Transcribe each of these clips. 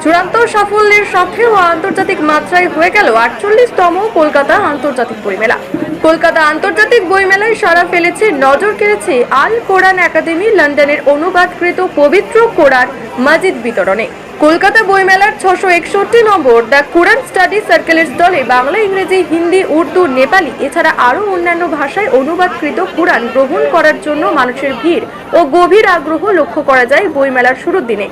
চূড়ান্ত সাফল্যের সাথেও আন্তর্জাতিক মাত্রায় হয়ে গেল ৪৮তম কলকাতা আন্তর্জাতিক বইমেলা। কলকাতা আন্তর্জাতিক বইমেলায় সাড়া ফেলেছে, নজর কেড়েছে আল কোরআন একাডেমি লন্ডনের অনুবাদকৃত পবিত্র কোরআন মাজিদ বিতরণে। কলকাতা বইমেলার ৬৬১ নম্বর দ্য কোরআন স্টাডি সার্কেলের দলে বাংলা, ইংরেজি, হিন্দি, উর্দু, নেপালি এছাড়া আরও অন্যান্য ভাষায় অনুবাদকৃত কোরআন গ্রহণ করার জন্য মানুষের ভিড় ও গভীর আগ্রহ লক্ষ্য করা যায় বইমেলার শুরুর দিনে।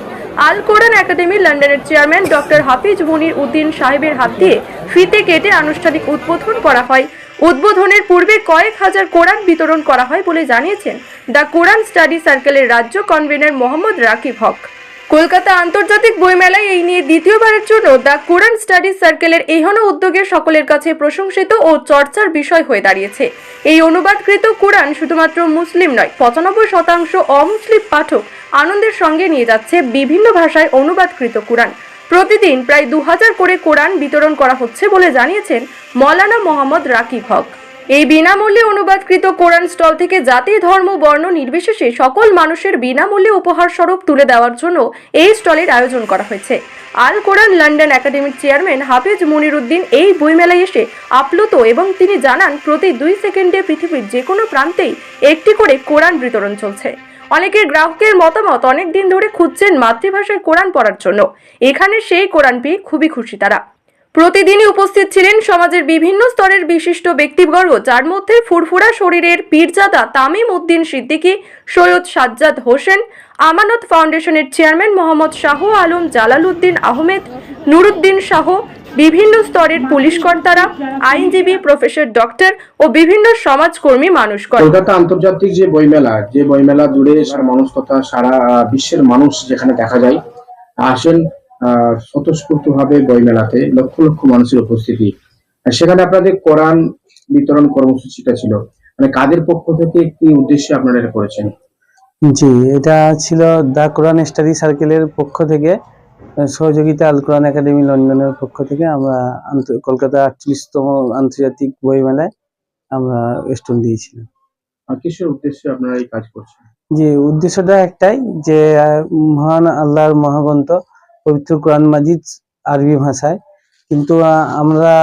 আল কোরআন একাডেমি লন্ডনের চেয়ারম্যান ডক্টর হাফিজ মনির উদ্দিন সাহেবের হাত দিয়ে ফিতে কেটে আনুষ্ঠানিক উদ্বোধন করা হয়। উদ্বোধনের পূর্বে কয়েক হাজার কোরআন বিতরণ করা হয় বলে জানিয়েছেন দ্য কোরআন স্টাডি সার্কেলের রাজ্য কনভেনর মোহাম্মদ রাকিব হক। কলকাতা আন্তর্জাতিক বইমেলায় এই নিয়ে দ্বিতীয়বারের জন্য দ্য কোরআন স্টাডি সার্কেলের এহেন উদ্যোগে সকলের কাছে প্রশংসিত ও চর্চার বিষয় হয়ে দাঁড়িয়েছে। এই অনুবাদকৃত কোরআন শুধুমাত্র মুসলিম নয়, ৯৫% অমুসলিম পাঠক আনন্দের সঙ্গে নিয়ে যাচ্ছে বিভিন্ন ভাষায় অনুবাদকৃত কোরআন। প্রতিদিন প্রায় ২০০০ করে কোরআন বিতরণ করা হচ্ছে বলে জানিয়েছেন মৌলানা মোহাম্মদ রাকিব হক। এই বিনামূল্যে অনুবাদকৃত কোরআন স্টল থেকে জাতি, ধর্ম, বর্ণ নির্বিশেষে সকল মানুষের বিনামূল্যে উপহার স্বরূপ তুলে দেওয়ার জন্য এই স্টলের আয়োজন করা হয়েছে। আল কোরআন লন্ডন একাডেমির চেয়ারম্যান হাফিজ মনির উদ্দিন এই বইমেলায় এসে আপ্লুত এবং তিনি জানান, প্রতি ২ সেকেন্ডে পৃথিবীর যে কোনো প্রান্তেই একটি করে কোরআন বিতরণ চলছে। অনেকের গ্রাহকের মতামত, অনেক দিন ধরে খুঁজছেন মাতৃভাষায় কোরআন পড়ার জন্য। এখানে সেই কোরআন পেয়ে খুবই খুশি তারা। প্রতিদিনই উপস্থিত ছিলেন সমাজের বিভিন্ন স্তরের বিশিষ্ট ব্যক্তিবর্গ, যার মধ্যে ফুরফুরা শরীরের পীরজাদা তামিম উদ্দিন সিদ্দিকী, সৈয়দ সাজ্জাদ হোসেন, আমানত ফাউন্ডেশনের চেয়ারম্যান মোহাম্মদ শাহ আলম, জালাল উদ্দিন আহমেদ, নুরুদ্দিন শাহ, বিভিন্ন স্তরের পুলিশ কর্তারা, আইনজীবী, প্রফেসর, ডক্টর ও বিভিন্ন সমাজকর্মী মানুষগণ। কলকাতা আন্তর্জাতিক যে বইমেলা জুড়ে সারা মানুষ তথা সারা বিশ্বের মানুষ যেখানে দেখা যায় আসেন স্বতঃস্ফূর্ত ভাবে বইমেলাতে লক্ষ লক্ষ মানুষের উপস্থিতি। সেখানে আপনাদের কোরআন বিতরণ কর্মসূচিটা ছিল, মানে কাদের পক্ষ থেকে কি উদ্দেশ্যে আপনারা এটা করেছেন? জি, এটা ছিল দ্য কোরআন স্টাডি সার্কেলের পক্ষ থেকে, সহযোগিতা আল কোরআন একাডেমি লন্ডনের পক্ষ থেকে আমরা কলকাতা ৪৮তম আন্তর্জাতিক বইমেলায় আমরা স্টল দিয়েছিলাম। কিসের উদ্দেশ্যে আপনারা এই কাজ করছেন? যে উদ্দেশ্যটা একটাই, যে মহান আল্লাহর মহাগ্রন্থ পবিত্র কোরআন মাজিদ আরবি ভাষায়, কিন্তু আমরা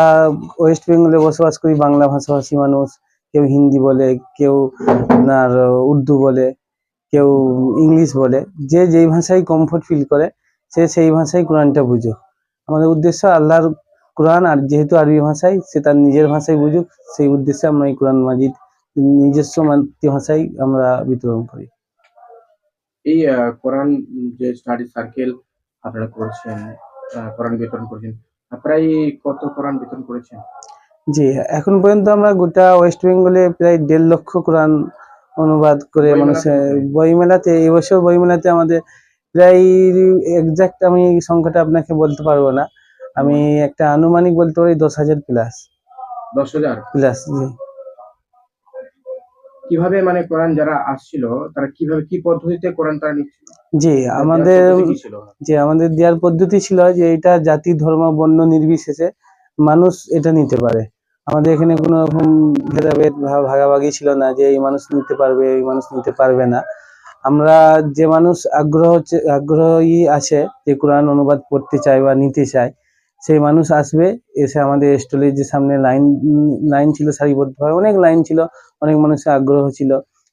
ওয়েস্ট বেঙ্গলে বসবাস করি, বাংলা ভাষাভাষী মানুষ, কেউ হিন্দি বলে, কেউ আপনার উর্দু বলে, কেউ ইংলিশ বলে, যে যেই ভাষায় কমফোর্ট ফিল করে সে সেই ভাষায় কোরআনটা বুঝুক। আমাদের উদ্দেশ্য আল্লাহর কোরআন, আর যেহেতু আরবি ভাষায়, সে তার নিজের ভাষায় বুঝুক, সেই উদ্দেশ্যে আমরা এই কোরআন মাজিদ নিজস্ব মাতৃভাষায় আমরা বিতরণ করি। এই কোরআন যে স্টাডি সার্কেল আপনারা করেছেন, কোরআন বিতরণ করেছেন, প্রায় কত কোরআন বিতরণ করেছেন? জি, এখন পর্যন্ত আমরা গোটা ওয়েস্ট বেঙ্গলে প্রায় ১.৫ লক্ষ কোরআন অনুবাদ করে মানুষের বইমেলাতে, এবছর বইমেলাতে আমাদের প্রায় এক্সাক্ট আমি সংখ্যাটা আপনাকে বলতে পারবো না, আমি একটা আনুমানিক বলতে পারি ১০,০০০ প্লাস। ১০,০০০ প্লাস, জি। কিভাবে মানে কোরআন যারা আসছিল তারা কিভাবে কি পদ্ধতিতে কোরআন তারা নিচ্ছিল? জি, আমাদের দেওয়ার পদ্ধতি ছিল যে এটা জাতি, ধর্ম, বর্ণ নির্বিশেষে মানুষ এটা নিতে পারে। আমাদের এখানে কোনো রকম ভেদাভেদ ভাগাভাগি ছিল না যে এই মানুষ নিতে পারবে, এই মানুষ নিতে পারবে না। আমরা যে মানুষ আগ্রহী আছে যে কোরআন অনুবাদ পড়তে চায় বা নিতে চায়, সেই মানুষ আসবে, এসে আমাদের স্টলের যে সামনে লাইন ছিল, সারিবদ্ধভাবে অনেক লাইন ছিল, অনেক মানুষের আগ্রহ ছিল,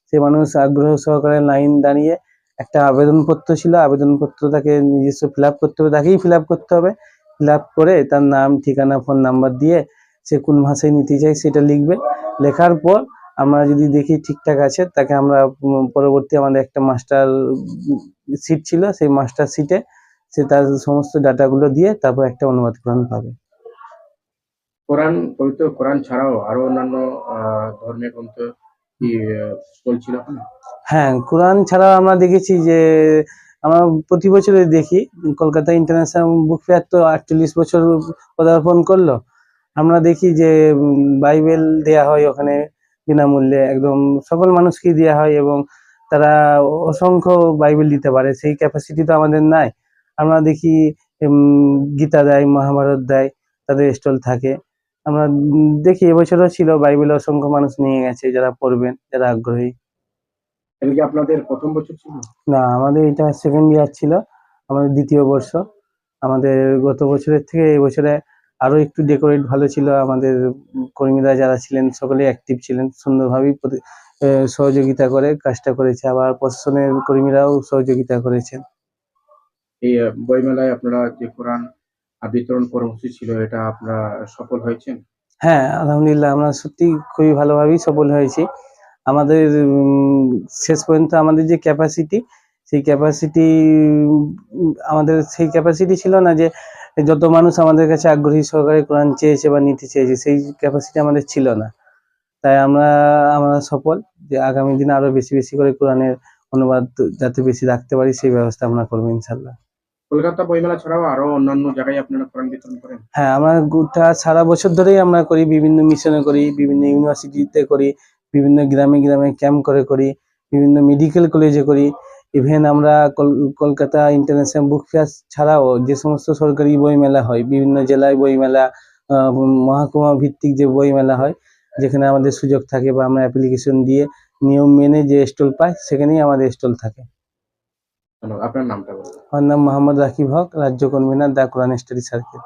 সেই মানুষ আগ্রহ সহকারে লাইন দাঁড়িয়ে একটা আবেদনপত্র ছিল, আবেদনপত্র তাকে নিজস্ব ফিল আপ করতে হবে, তাকেই ফিল আপ করতে হবে। ফিল আপ করে তার নাম, ঠিকানা, ফোন নাম্বার দিয়ে সে কোন ভাষায় নিতে চায় সেটা লিখবে। লেখার পর আমরা যদি দেখি ঠিকঠাক আছে, তাকে আমরা পরবর্তী আমাদের একটা মাস্টার সিট ছিল, সেই মাস্টার সিটে সে তার সমস্ত ডাটাগুলো দিয়ে তারপর একটা অনুবাদ কোরআন পাবে। পবিত্র কোরআন ছাড়াও আরো অন্যান্য ধর্মের গ্রন্থ কি স্টল ছিল? হ্যাঁ, কোরআন ছাড়াও আমরা দেখেছি যে আমরা প্রতি বছরে দেখি কলকাতা ইন্টারন্যাশনাল বুক ফেয়ার তো ৪৮ বছর পদার্পণ করলো। আমরা দেখি যে বাইবেল দেয়া হয় ওখানে বিনামূল্যে, একদম সকল মানুষকেই দেওয়া হয় এবং তারা অসংখ্য বাইবেল দিতে পারে, সেই ক্যাপাসিটি তো আমাদের নাই। আমরা দেখি গীতা দেয়, মহাভারত দেয়, তাদের স্টল থাকে। আমরা দেখি এবছরও ছিল, বাইবেল অসংখ্য মানুষ নিয়ে গেছে যারা পড়বেন, যারা আগ্রহী। এটা কি আপনাদের প্রথম বছর ছিল? না, আমাদের এটা সেকেন্ড ইয়ার ছিল, আমাদের দ্বিতীয় বর্ষ। আমাদের গত বছরের থেকে এই বছরে আরো একটু ডেকোরেট ভালো ছিল। আমাদের কর্মীরা যারা ছিলেন সকলেই অ্যাক্টিভ ছিলেন, সুন্দরভাবেই সহযোগিতা করে কাজটা করেছে। আবার প্রশাসনের কর্মীরাও সহযোগিতা করেছেন। এই বইমেলায় আপনারা যে কোরআন বিতরণ কর্মসূচি ছিল, এটা আপনারা সফল হয়েছেন? হ্যাঁ, আলহামদুলিল্লাহ আমরা সত্যি খুবই ভালোভাবেই সফল হয়েছি। আমাদের শেষ পর্যন্ত আমাদের যে ক্যাপাসিটি, সেই ক্যাপাসিটি আমাদের সেই ক্যাপাসিটি ছিল না যে যত মানুষ আমাদের কাছে আগ্রহী সহকারে কোরআন চেয়েছে বা নিতে চেয়েছে, সেই ক্যাপাসিটি আমাদের ছিল না। তাই আমরা সফল যে আগামী দিনে আরো বেশি বেশি করে কোরআনের অনুবাদ যাতে বেশি রাখতে পারি, সেই ব্যবস্থা আমরা করবো ইনশাল্লাহ। কলকাতা বইমেলা ছাড়াও আরো অন্যান্য জায়গায় আপনারা কোরআন বিতরণ করেন? হ্যাঁ, আমরা গোটা সারা বছর ধরেই আমরা করি, বিভিন্ন মিশনে করি, বিভিন্ন ইউনিভার্সিটিতে করি, বিভিন্ন গ্রামে গ্রামে ক্যাম্প করে করি, বিভিন্ন মেডিকেল কলেজে করি। ইভেন আমরা কলকাতা ইন্টারন্যাশনাল বুক ফেয়ার ছাড়াও যে সমস্ত সরকারি বই মেলা হয়, বিভিন্ন জেলায় বই মেলা, মহকুমা ভিত্তিক যে বই মেলা হয়, যেখানে আমাদের সুযোগ থাকে বা আমরা অ্যাপ্লিকেশন দিয়ে নিয়ম মেনে যে স্টল পাই, সেখানেই আমাদের স্টল থাকে। ধন্যবাদ। আপনার নামটা বলুন। আমার নাম মোহাম্মদ রাকিব হক, রাজ্য কনভেনার দা কোরআন স্টাডি সার্কেল।